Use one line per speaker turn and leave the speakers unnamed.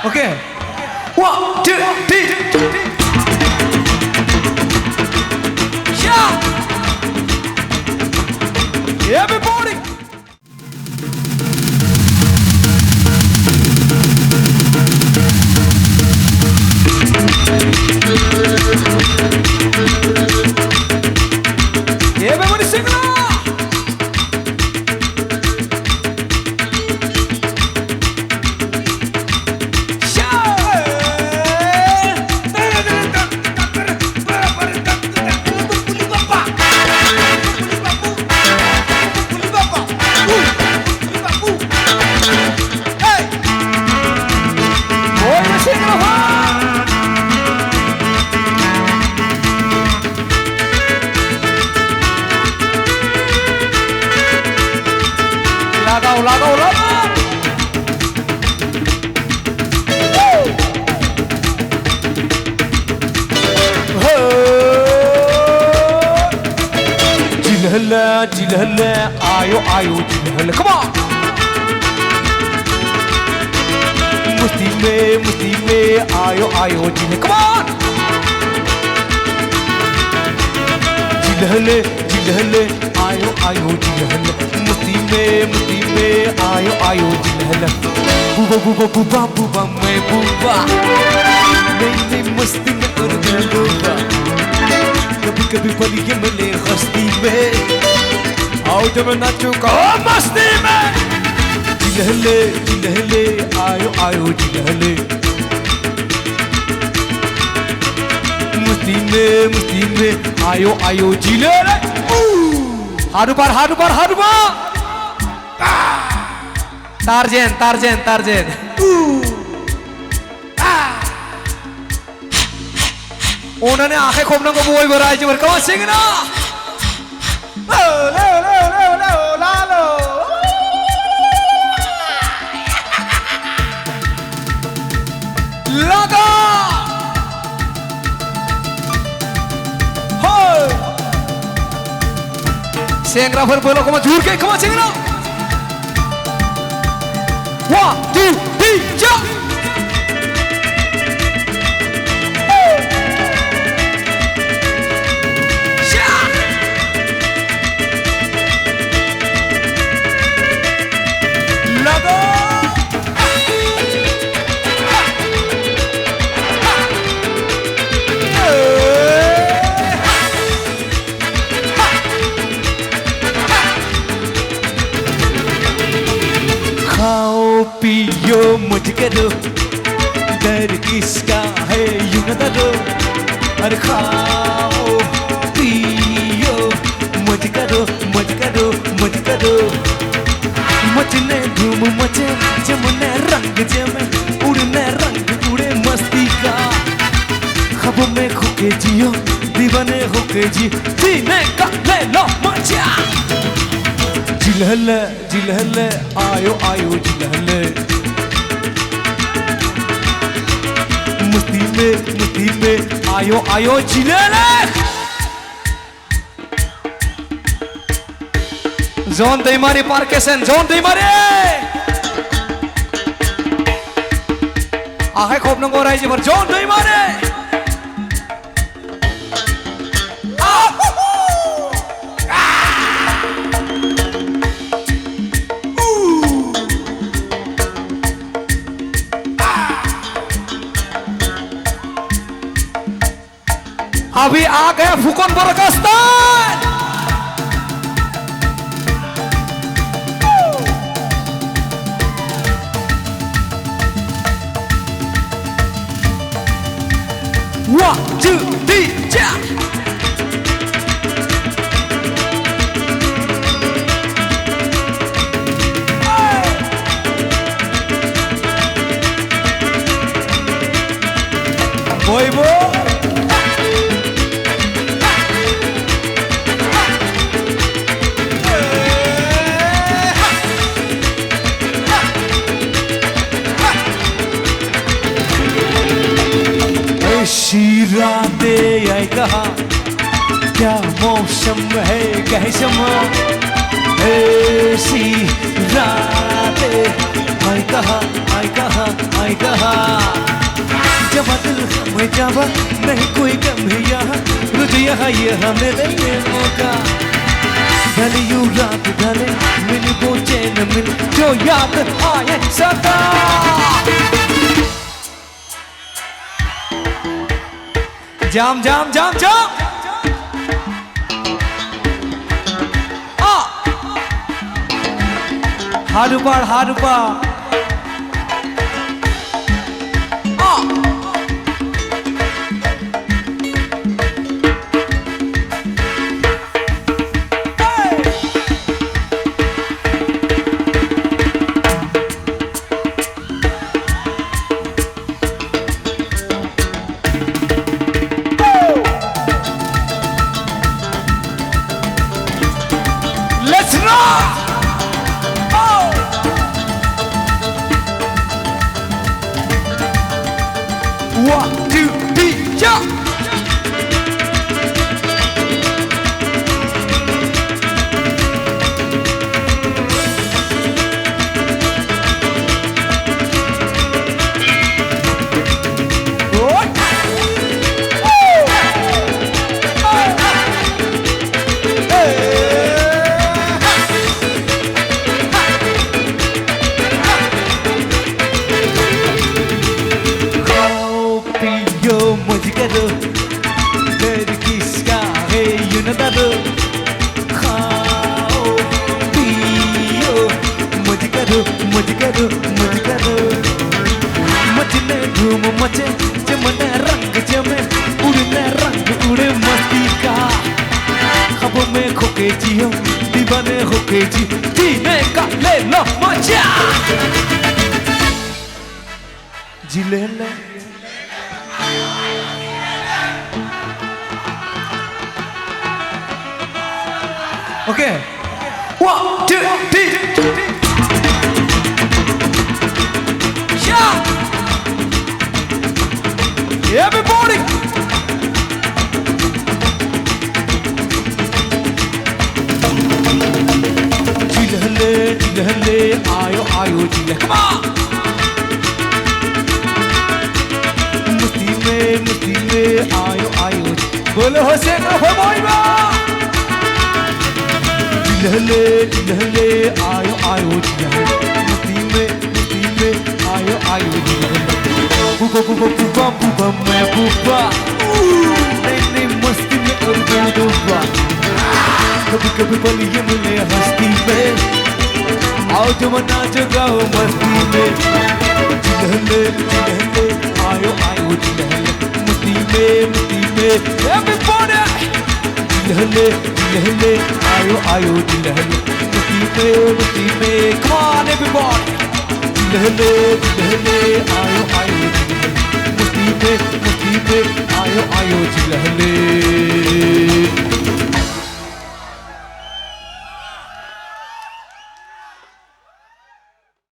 Okay. 1, 2, 3. Yeah. Everybody. Everybody sing along. Lago. Jilhalla, ayo, jilhalla. Come on. Musti me, ayo, jilhalla. Come on. Jilhalla, ayo, jilhalla. Musti me, ayo, jilhalla. Buba, मैं buba. नहीं मस्ती में कर दिल डूबा. कभी पली के मिले हस्ती में. आओ जब नाचो का मस्ती में. जिलहले, आयो जिलहले. मस्ती में, आयो जिलहले. हारू बार. Tarjen. उन्होंने आंखें खोपने को बोल बोला है जो कौन सिंगना ले लो लगा हो सिंगरा फिर बोलो कौन झूठ के कौन सिंगना 1, 2, 3 jump पियो मुझको दो डर किसका है यूं न दो अरे खाओ पियो मुझको दो मचने धूम मचे जमने रंग जमे उड़े मस्ती का ख्वाबों में खोके जियो दीवाने होके जीने का ले लो मजा जिलहले आयो जिलहले मुस्ती में आयो जिलहले जोन दे मारी पार्केसन जोन दे मारी आखे खोप नंगो राइजी पर जोन दे मारी अभी आ गया फुकन बरकस्तान One, 2, 3, jump boy शीरा दे आई कहा क्या मौसम है कह शमा ऐसी रातें आई कहा आई कहा आई कहा जब दिल में जावा नहीं कोई गम है यहाँ रुझ यहाँ ये हमें नहीं मौका ढले यूं रात ढले मिल वो चैन मिल जो याद आए सदा जाम जाम जाम जाम हारुपाड़ हारुपाड़ Let's rock! One, two, three, jump! करो डर किसका है यूं न डरो खाओ पियो मज करो मज करो मज करो मचने धूम मचे जमने रंग जमे उड़ने रंग उड़े मस्ती का ख्वाबों में खोके जियो दीवाने होके जीने का ले लो मजा जी ले ले Okay. 1, 2, 3. Yeah. Everybody. Chilhale, ayo, ayo, chile. Come on. Musti mein, ayo, ayo. Bolo Hussain, ho boyba. लहले लहले आयो आयो मस्ती में आयो आयो बुबा बुबा बुबा बुबा मैं बुबा नहीं नहीं मस्ती में और डूबा कभी कभी पलिए मिले हस्ती में आओ जमाना जगाओ मस्ती में लहले लहले आयो आयो लहले मस्ती में everybody लहले लहले आयो आयो लहले मुट्ठी में come on everybody लहले लहले आयो आयो मुट्ठी में आयो आयो लहले